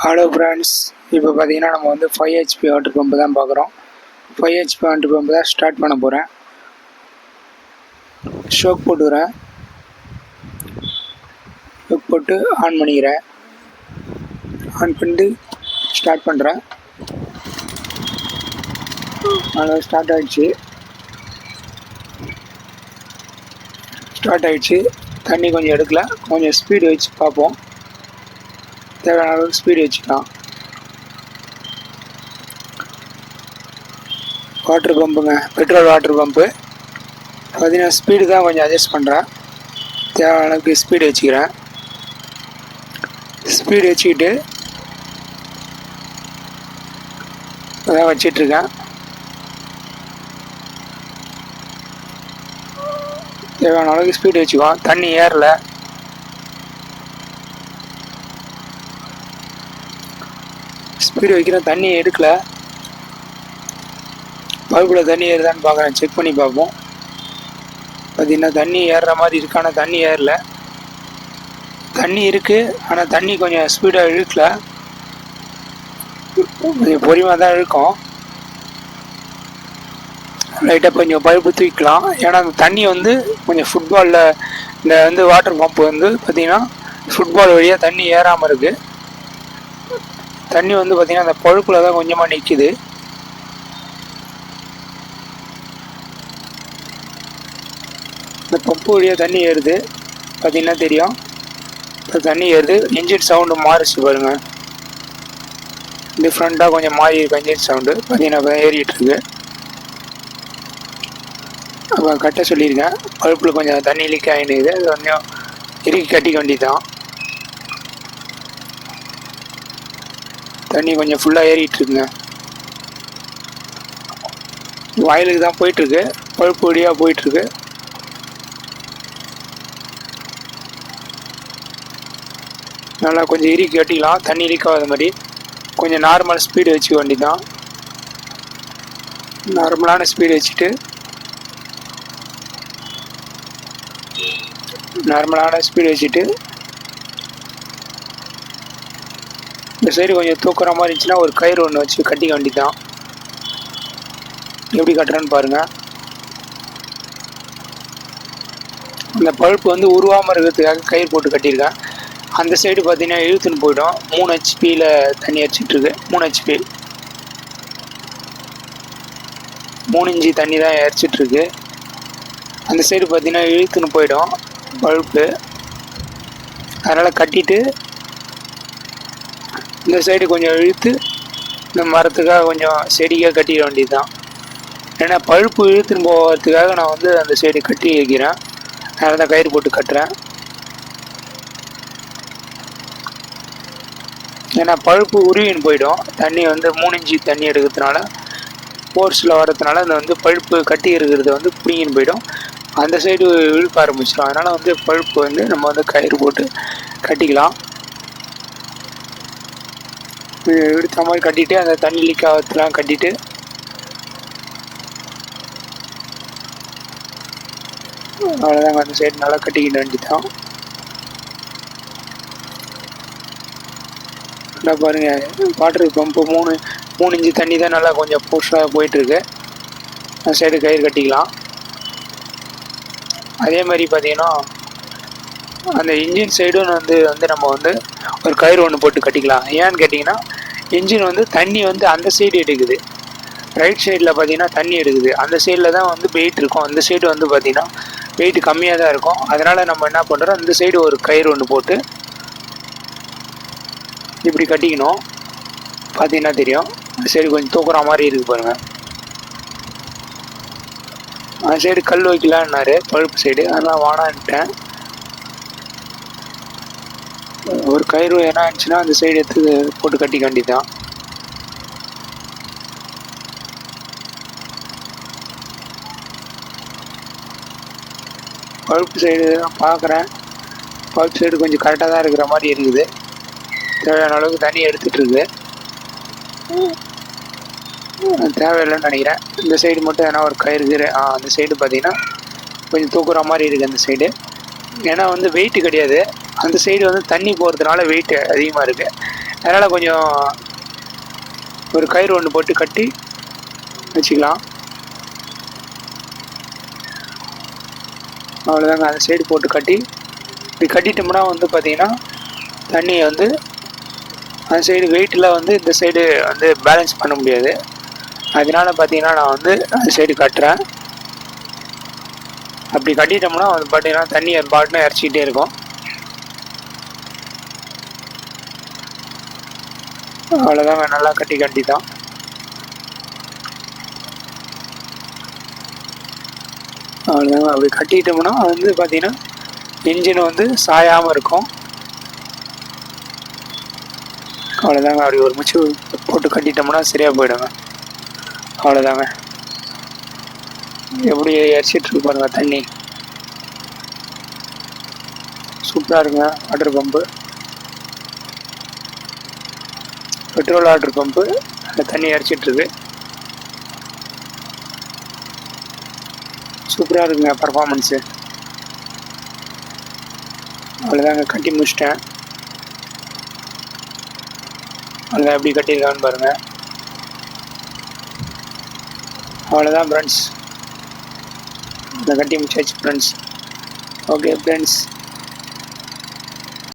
Hello friends, இப்போ பார்த்தீங்கன்னா நம்ம வந்து 5 HP வாட்டர் பம்பு தான் பார்க்குறோம். 5 HP வாட்டர் பம்பு தான் ஸ்டார்ட் பண்ண போகிறேன். ஷோக் போட்டுக்கிறேன். ஷோக் போட்டு ஆன் பண்ணிக்கிறேன். ஆன் பண்ணிட்டு ஸ்டார்ட் பண்ணுறேன். அதனால் ஸ்டார்ட் ஆகிடுச்சு. தண்ணி கொஞ்சம் எடுக்கல, கொஞ்சம் ஸ்பீடு வச்சு பார்ப்போம். தேவையான அளவுக்கு ஸ்பீடு வச்சுக்கலாம். வாட்டர் பம்புங்க, பெட்ரோல் வாட்டர் பம்பு. பார்த்தீங்கன்னா ஸ்பீடு தான் கொஞ்சம் அட்ஜஸ்ட் பண்ணுறேன். தேவையான அளவுக்கு ஸ்பீடு வச்சுக்கிறேன். ஸ்பீடு வச்சுக்கிட்டு அதான் வச்சிட்ருக்கேன். தேவையான அளவுக்கு ஸ்பீடு வச்சுக்குவோம். தண்ணி ஏறல. ஸ்பீடு வைக்கிறேன், தண்ணி எடுக்கல. பைப்பில் தண்ணி ஏறுதான்னு பார்க்குறேன், செக் பண்ணி பார்ப்போம். பார்த்தீங்கன்னா தண்ணி ஏறுற மாதிரி இருக்கு, ஆனால் தண்ணி ஏறல. தண்ணி இருக்குது, ஆனால் தண்ணி கொஞ்சம் ஸ்பீடாக இழுக்கல. கொஞ்சம் பொறுமையாக தான் இழுக்கும். லைட்டாக கொஞ்சம் பைப்பு தூக்கிக்கலாம். ஏன்னா அந்த தண்ணி வந்து கொஞ்சம் ஃபுட்பாலில் இந்த வந்து வாட்டர் பம்பு வந்து பார்த்திங்கன்னா ஃபுட்பால் வழியாக தண்ணி ஏறாமல் இருக்குது. தண்ணி வந்து பார்த்திங்கன்னா அந்த பழுப்பில் தான் கொஞ்சமாக நிற்கிது. இந்த பம்பு வழியாக தண்ணி ஏறுது, பார்த்திங்கன்னா தெரியும். இப்போ தண்ணி ஏறுது. இன்ஜின் சவுண்டு மாறிச்சு பாருங்கள், டிஃப்ரெண்ட்டாக கொஞ்சம் மாறி இருக்கு இன்ஜின் சவுண்டு. பார்த்திங்கன்னா இப்போ ஏறிட்டுருக்கு. அப்போ கட்ட சொல்லியிருக்கேன். பழுப்பில் கொஞ்சம் தண்ணி லீக் ஆகிடுது, அது கொஞ்சம் இறுக்கி கட்டிக்க வேண்டியதுதான். தண்ணி கொஞ்சம் ஃபுல்லாக ஏறிட்டுருக்குங்க. வயலுக்கு தான் போயிட்டுருக்கு, பழுப்பு வழியாக போயிட்டுருக்கு. நல்லா கொஞ்சம் இறுக்கி கட்டிக்கலாம், தண்ணி லீக் ஆகாத மாதிரி. கொஞ்சம் நார்மல் ஸ்பீடு வச்சுக்க வேண்டியதுதான். நார்மலான ஸ்பீடு வச்சுட்டு இந்த சைடு கொஞ்சம் தூக்குற மாதிரி இருந்துச்சுன்னா ஒரு கயிறு ஒன்று வச்சு கட்டிக்க வேண்டியதுதான். எப்படி கட்டுறேன்னு பாருங்கள். அந்த பழுப்பு வந்து உருவாமல் இருக்கிறதுக்காக கயிறு போட்டு கட்டியிருக்கேன். அந்த சைடு பார்த்தீங்கன்னா இழுத்துன்னு போய்டும். 3 HP தண்ணி அடிச்சிட்ருக்கு. 3 HP 3 இன்ச்சு தண்ணி தான் இறச்சிட்ருக்கு. அந்த சைடு பார்த்தீங்கன்னா இழுத்துன்னு போயிடும் பழுப்பு. அதனால் கட்டிட்டு இந்த சைடு கொஞ்சம் இழுத்து இந்த மரத்துக்காக கொஞ்சம் செடிக்காக கட்டிட வேண்டியது தான். ஏன்னா பழுப்பு இழுத்துன்னு போகிறதுக்காக நான் வந்து அந்த சைடு கட்டி வைக்கிறேன். அதனால தான் கயிறு போட்டு கட்டுறேன். ஏன்னா பழுப்பு உருவின்னு போயிடும். தண்ணி வந்து 3 இன்ச்சு தண்ணி எடுக்கிறதுனால, ஃபோர்ஸில் வர்றதுனால அந்த வந்து பழுப்பு கட்டி இருக்கிறது வந்து பிடிங்கின்னு போயிடும். அந்த சைடு இழுக்க ஆரம்பிச்சிடும். அதனால் வந்து பழுப்பு வந்து நம்ம வந்து கயிறு போட்டு கட்டிக்கலாம். எடுத்த மாதிரி கட்டிட்டு அந்த தண்ணி லீக் ஆகிறதுலாம் கட்டிட்டு அவ்வளோதாங்க. அந்த சைடு நல்லா கட்டிக்கிட்டு வேண்டியதான். நல்லா பாருங்கள், வாட்டர் பம்பு 3 இன்ச்சு தண்ணி தான் நல்லா கொஞ்சம் ஃபோர்ஸாக போயிட்டுருக்கு. அந்த சைடு கயிறு கட்டிக்கலாம். அதே மாதிரி பார்த்தீங்கன்னா அந்த இன்ஜின் சைடும் வந்து நம்ம வந்து ஒரு கயிறு ஒன்று போட்டு கட்டிக்கலாம். ஏன்னு கேட்டிங்கன்னா இன்ஜின் வந்து தண்ணி வந்து அந்த சைடு எடுக்குது. ரைட் சைடில் பார்த்தீங்கன்னா தண்ணி எடுக்குது. அந்த சைடில் தான் வந்து வெயிட் இருக்கும். அந்த சைடு வந்து பார்த்திங்கன்னா வெயிட் கம்மியாக தான் இருக்கும். அதனால் நம்ம என்ன பண்ணுறோம், இந்த சைடு ஒரு கயிறு ஒன்று போட்டு இப்படி கட்டிக்கணும். பார்த்தீங்கன்னா தெரியும். அந்த சைடு கொஞ்சம் தூக்குற மாதிரி இருக்குது பாருங்கள். அந்த சைடு கல் வைக்கலான்னாரு பழுப்பு சைடு, அதெல்லாம் வானான்ட்டேன். ஒரு கயிறு என்ன ஆச்சுன்னா அந்த சைடு எடுத்து போட்டு கட்டிக்க வேண்டியதுதான். பழுப்பு சைடு நான் பார்க்குறேன். பழுப்பு சைடு கொஞ்சம் கரெக்டாக தான் இருக்கிற மாதிரி இருக்குது. தேவையான அளவுக்கு தண்ணி எடுத்துகிட்ருக்கு. தேவையில்லைன்னு நினைக்கிறேன். இந்த சைடு மட்டும் ஏன்னா ஒரு கயிறு அந்த சைடு பார்த்தீங்கன்னா கொஞ்சம் தூக்குற மாதிரி இருக்குது அந்த சைடு. ஏன்னா வந்து வெயிட்டு கிடையாது, அந்த சைடு வந்து தண்ணி போகிறதுனால வெயிட் அதிகமாக இருக்குது. அதனால் கொஞ்சம் ஒரு கயிறு ஒன்று போட்டு கட்டி வச்சுக்கலாம். அவ்வளோதாங்க. அந்த சைடு போட்டு கட்டி இப்படி கட்டிட்டோம்னா வந்து பார்த்திங்கன்னா தண்ணியை வந்து அந்த சைடு வெயிட்டில் வந்து இந்த சைடு வந்து பேலன்ஸ் பண்ண முடியாது. அதனால பார்த்தீங்கன்னா நான் வந்து அந்த சைடு கட்டுறேன். அப்படி கட்டிட்டோம்னா வந்து பார்த்தீங்கன்னா தண்ணி பாட்டுன்னு இறச்சிக்கிட்டே இருக்கும். அவ்வளோதாங்க. நல்லா கட்டி தான். அவ்வளோதாங்க. அப்படி கட்டிட்டோம்னா வந்து பார்த்தீங்கன்னா இன்ஜின் வந்து சாயாமல் இருக்கும். அவ்வளோதாங்க. அப்படி ஒரு முச்சு போட்டு கட்டிட்டோம்னா சரியாக போயிடுங்க. அவ்வளோதாங்க. எப்படி இறச்சிட்டு பாருங்க தண்ணி. சூப்பராக இருக்குங்க. Water pump, petrol water pump, அந்த தண்ணி இறச்சிட்ருக்கு. சூப்பராக இருக்குங்க பர்ஃபார்மன்ஸு. அவ்வளோதாங்க. கட்டி முடிச்சிட்டேன். அவ்வளோதான். எப்படி கட்டியிருக்கான்னு பாருங்கள். அவ்வளோதான் ஃப்ரெண்ட்ஸ். அதை கட்டி முடிச்சாச்சு ஃப்ரெண்ட்ஸ். Okay friends.